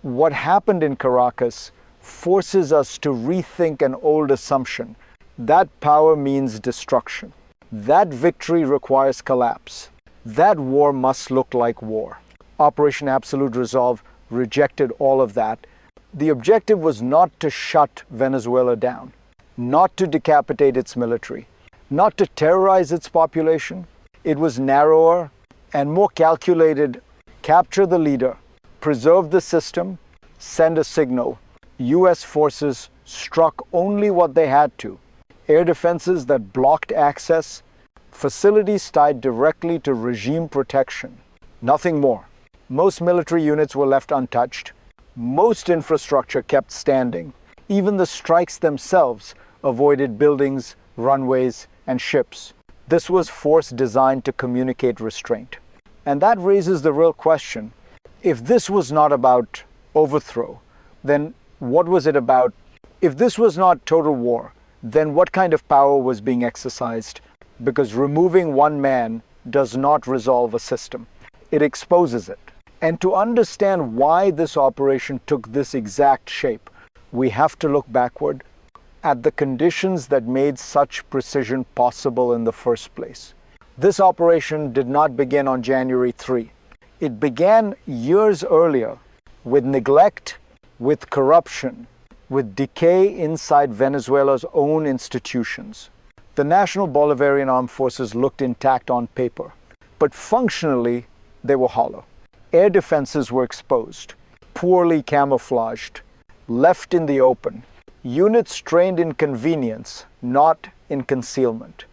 What happened in Caracas forces us to rethink an old assumption. That power means destruction. That victory requires collapse. That war must look like war. Operation Absolute Resolve rejected all of that. The objective was not to shut Venezuela down, not to decapitate its military, not to terrorize its population. It was narrower and more calculated. Capture the leader, preserve the system, send a signal. U.S. forces struck only what they had to. Air defenses that blocked access, facilities tied directly to regime protection. Nothing more. Most military units were left untouched. Most infrastructure kept standing. Even the strikes themselves avoided buildings, runways, and ships. This was force designed to communicate restraint. And that raises the real question. If this was not about overthrow, then what was it about? If this was not total war, then what kind of power was being exercised? Because removing one man does not resolve a system. It exposes it. And to understand why this operation took this exact shape, we have to look backward at the conditions that made such precision possible in the first place. This operation did not begin on January 3. It began years earlier with neglect, with corruption, with decay inside Venezuela's own institutions. The National Bolivarian Armed Forces looked intact on paper, but functionally they were hollow. Air defenses were exposed, poorly camouflaged, left in the open. Units trained in convenience, not in concealment.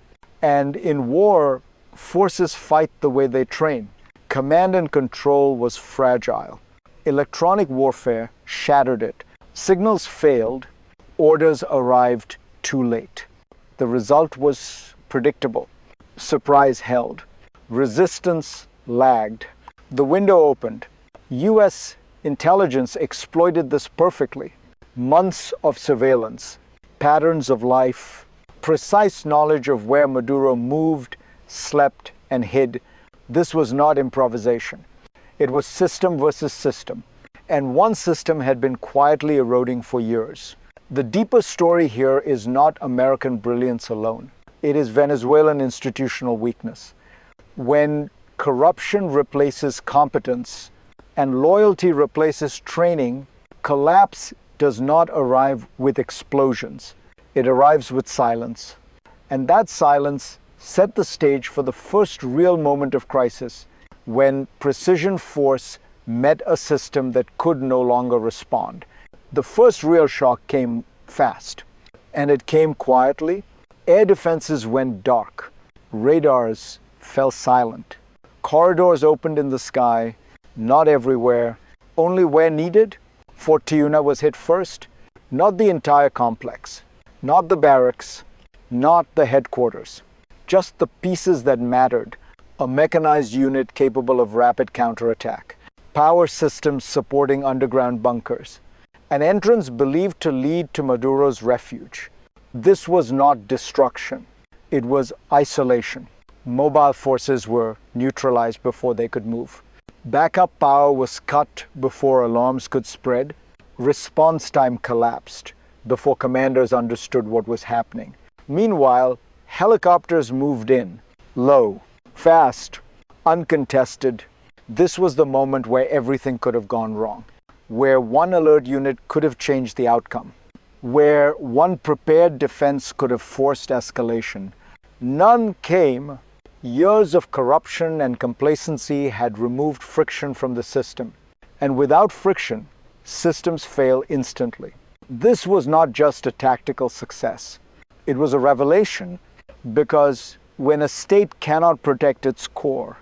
And in war, forces fight the way they train. Command and control was fragile. Electronic warfare shattered it. Signals failed. Orders arrived too late. The result was predictable. Surprise held. Resistance lagged. The window opened. U.S. intelligence exploited this perfectly. Months of surveillance, patterns of life, precise knowledge of where Maduro moved, slept, and hid. This was not improvisation. It was system versus system. And one system had been quietly eroding for years. The deeper story here is not American brilliance alone. It is Venezuelan institutional weakness. When corruption replaces competence and loyalty replaces training, collapse does not arrive with explosions. It arrives with silence. And that silence set the stage for the first real moment of crisis, when precision force met a system that could no longer respond. The first real shock came fast, and it came quietly. Air defenses went dark. Radars fell silent. Corridors opened in the sky, not everywhere, only where needed. Fort Tiuna was hit first, not the entire complex, not the barracks, not the headquarters, just the pieces that mattered. A mechanized unit capable of rapid counterattack, power systems supporting underground bunkers, an entrance believed to lead to Maduro's refuge. This was not destruction, it was isolation. Mobile forces were neutralized before they could move. Backup power was cut before alarms could spread. Response time collapsed before commanders understood what was happening. Meanwhile, helicopters moved in, low, fast, uncontested. This was the moment where everything could have gone wrong, where one alert unit could have changed the outcome, where one prepared defense could have forced escalation. None came. Years of corruption and complacency had removed friction from the system. And without friction, systems fail instantly. This was not just a tactical success. It was a revelation, because when a state cannot protect its core,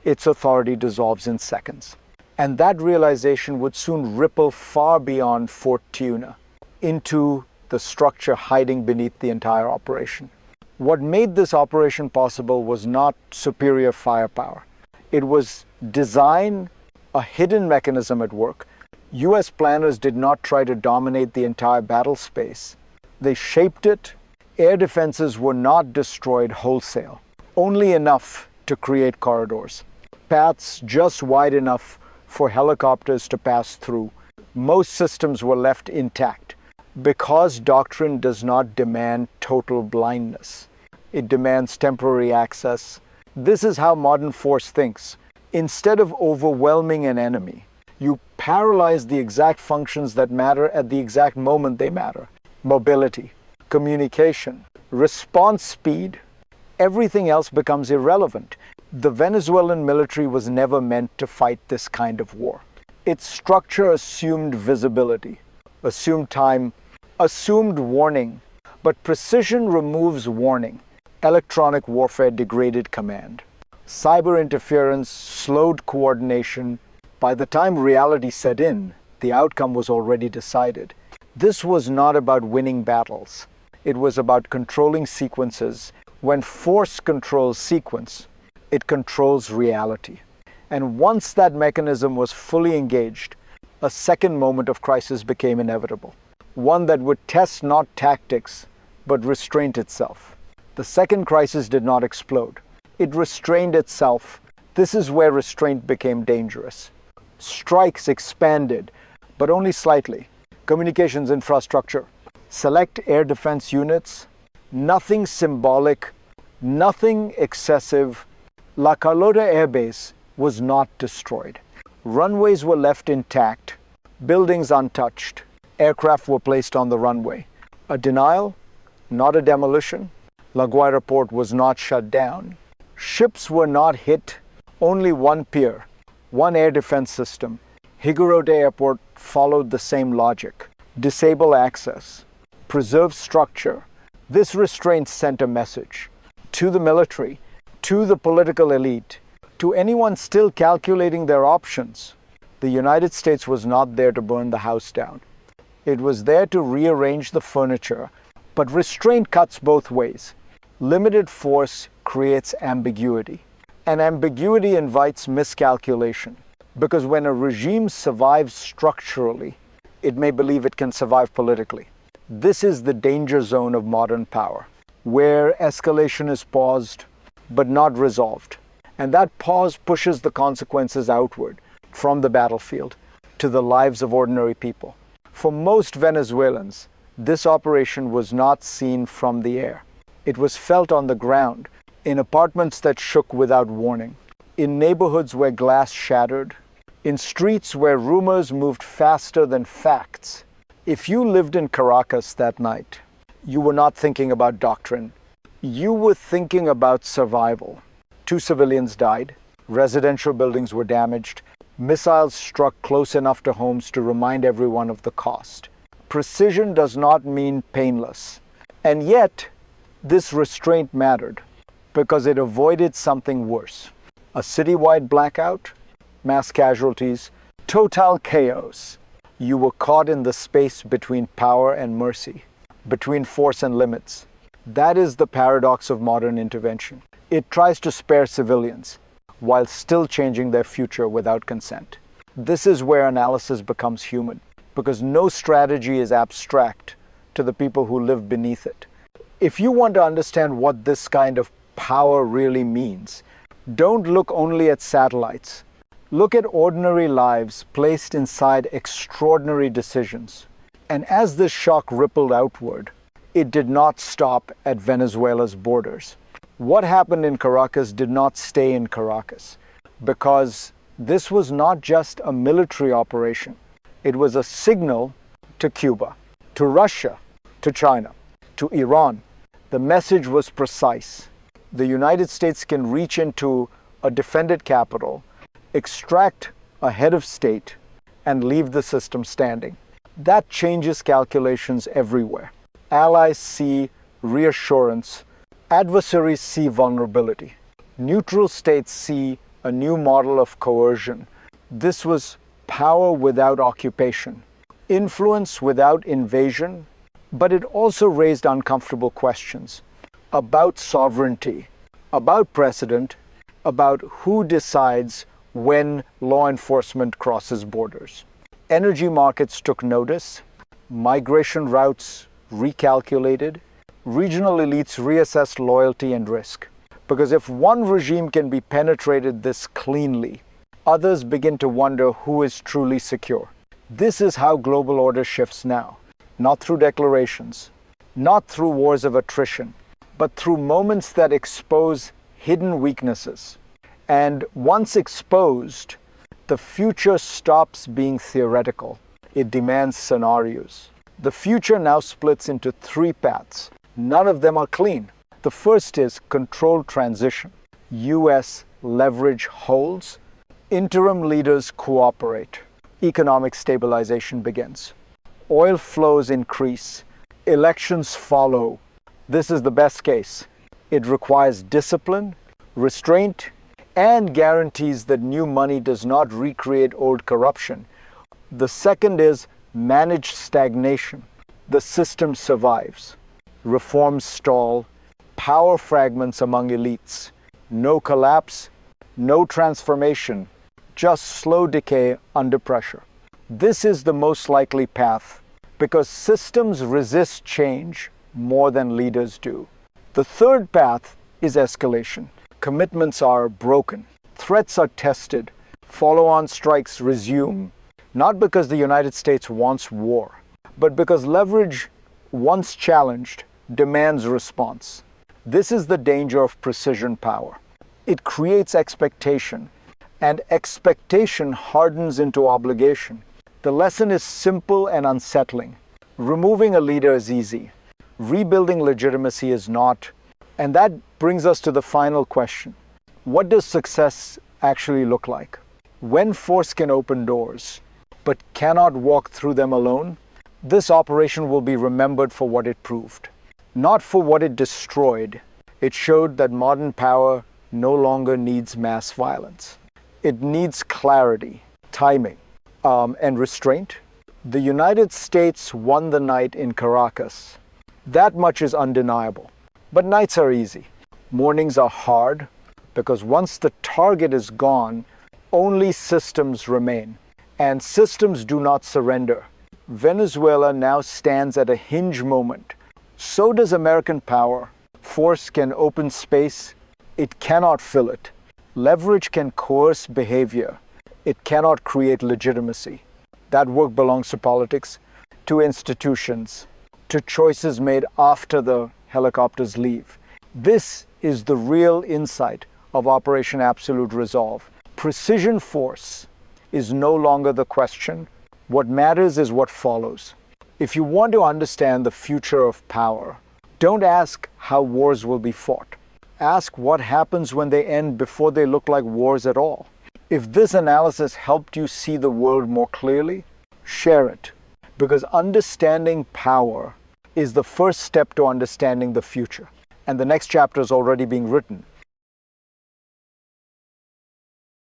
its authority dissolves in seconds. And that realization would soon ripple far beyond Fort Tiuna into the structure hiding beneath the entire operation. What made this operation possible was not superior firepower. It was design, a hidden mechanism at work. U.S. planners did not try to dominate the entire battle space. They shaped it. Air defenses were not destroyed wholesale, only enough to create corridors, paths just wide enough for helicopters to pass through, Most systems were left intact because doctrine does not demand total blindness. It demands temporary access. This is how modern force thinks. Instead of overwhelming an enemy, you paralyze the exact functions that matter at the exact moment they matter. Mobility, communication, response speed, everything else becomes irrelevant. The Venezuelan military was never meant to fight this kind of war. Its structure assumed visibility, assumed time, assumed warning, but precision removes warning. Electronic warfare degraded command. Cyber interference slowed coordination. By the time reality set in, the outcome was already decided. This was not about winning battles. It was about controlling sequences. When force controls sequence, it controls reality. And once that mechanism was fully engaged, a second moment of crisis became inevitable. One that would test not tactics, but restraint itself. The second crisis did not explode. It restrained itself. This is where restraint became dangerous. Strikes expanded, but only slightly. Communications infrastructure, select air defense units, nothing symbolic, nothing excessive. La Carlota Air Base was not destroyed. Runways were left intact, buildings untouched. Aircraft were placed on the runway. A denial, not a demolition. La Guaira port was not shut down. Ships were not hit, only one pier, one air defense system. Higuerote Airport followed the same logic. Disable access, preserve structure. This restraint sent a message to the military, to the political elite, to anyone still calculating their options. The United States was not there to burn the house down. It was there to rearrange the furniture, but restraint cuts both ways. Limited force creates ambiguity, and ambiguity invites miscalculation, because when a regime survives structurally, it may believe it can survive politically. This is the danger zone of modern power, where escalation is paused, but not resolved. And that pause pushes the consequences outward from the battlefield to the lives of ordinary people. For most Venezuelans, this operation was not seen from the air. It was felt on the ground, in apartments that shook without warning, in neighborhoods where glass shattered, in streets where rumors moved faster than facts. If you lived in Caracas that night, you were not thinking about doctrine. You were thinking about survival. 2 civilians died. Residential buildings were damaged. Missiles struck close enough to homes to remind everyone of the cost. Precision does not mean painless. And yet, this restraint mattered because it avoided something worse. A citywide blackout, mass casualties, total chaos. You were caught in the space between power and mercy, between force and limits. That is the paradox of modern intervention. It tries to spare civilians while still changing their future without consent. This is where analysis becomes human, because no strategy is abstract to the people who live beneath it. If you want to understand what this kind of power really means, don't look only at satellites. Look at ordinary lives placed inside extraordinary decisions. And as this shock rippled outward, it did not stop at Venezuela's borders. What happened in Caracas did not stay in Caracas, because this was not just a military operation. It was a signal to Cuba, to Russia, to China, to Iran. The message was precise. The United States can reach into a defended capital, extract a head of state, and leave the system standing. That changes calculations everywhere. Allies see reassurance. Adversaries see vulnerability. Neutral states see a new model of coercion. This was power without occupation, influence without invasion, but it also raised uncomfortable questions about sovereignty, about precedent, about who decides when law enforcement crosses borders. Energy markets took notice, migration routes recalculated, regional elites reassessed loyalty and risk. Because if one regime can be penetrated this cleanly, others begin to wonder who is truly secure. This is how global order shifts now, not through declarations, not through wars of attrition, but through moments that expose hidden weaknesses. And once exposed, the future stops being theoretical. It demands scenarios. The future now splits into three paths. None of them are clean. The first is controlled transition. U.S. leverage holds. Interim leaders cooperate. Economic stabilization begins. Oil flows increase. Elections follow. This is the best case. It requires discipline, restraint, and guarantees that new money does not recreate old corruption. The second is managed stagnation. The system survives. Reforms stall. Power fragments among elites. No collapse, no transformation, just slow decay under pressure. This is the most likely path because systems resist change more than leaders do. The third path is escalation. Commitments are broken. Threats are tested. Follow-on strikes resume. Not because the United States wants war, but because leverage, once challenged, demands response. This is the danger of precision power. It creates expectation, and expectation hardens into obligation. The lesson is simple and unsettling. Removing a leader is easy. Rebuilding legitimacy is not. And that brings us to the final question. What does success actually look like? When force can open doors, but cannot walk through them alone, this operation will be remembered for what it proved, not for what it destroyed. It showed that modern power no longer needs mass violence. It needs clarity, timing, and restraint. The United States won the night in Caracas. That much is undeniable. But nights are easy. Mornings are hard because once the target is gone, only systems remain. And systems do not surrender. Venezuela now stands at a hinge moment. So does American power. Force can open space. It cannot fill it. Leverage can coerce behavior. It cannot create legitimacy. That work belongs to politics, to institutions, to choices made after the helicopters leave. This is the real insight of Operation Absolute Resolve. Precision force is no longer the question. What matters is what follows. If you want to understand the future of power, don't ask how wars will be fought. Ask what happens when they end before they look like wars at all. If this analysis helped you see the world more clearly, share it. Because understanding power is the first step to understanding the future. And the next chapter is already being written.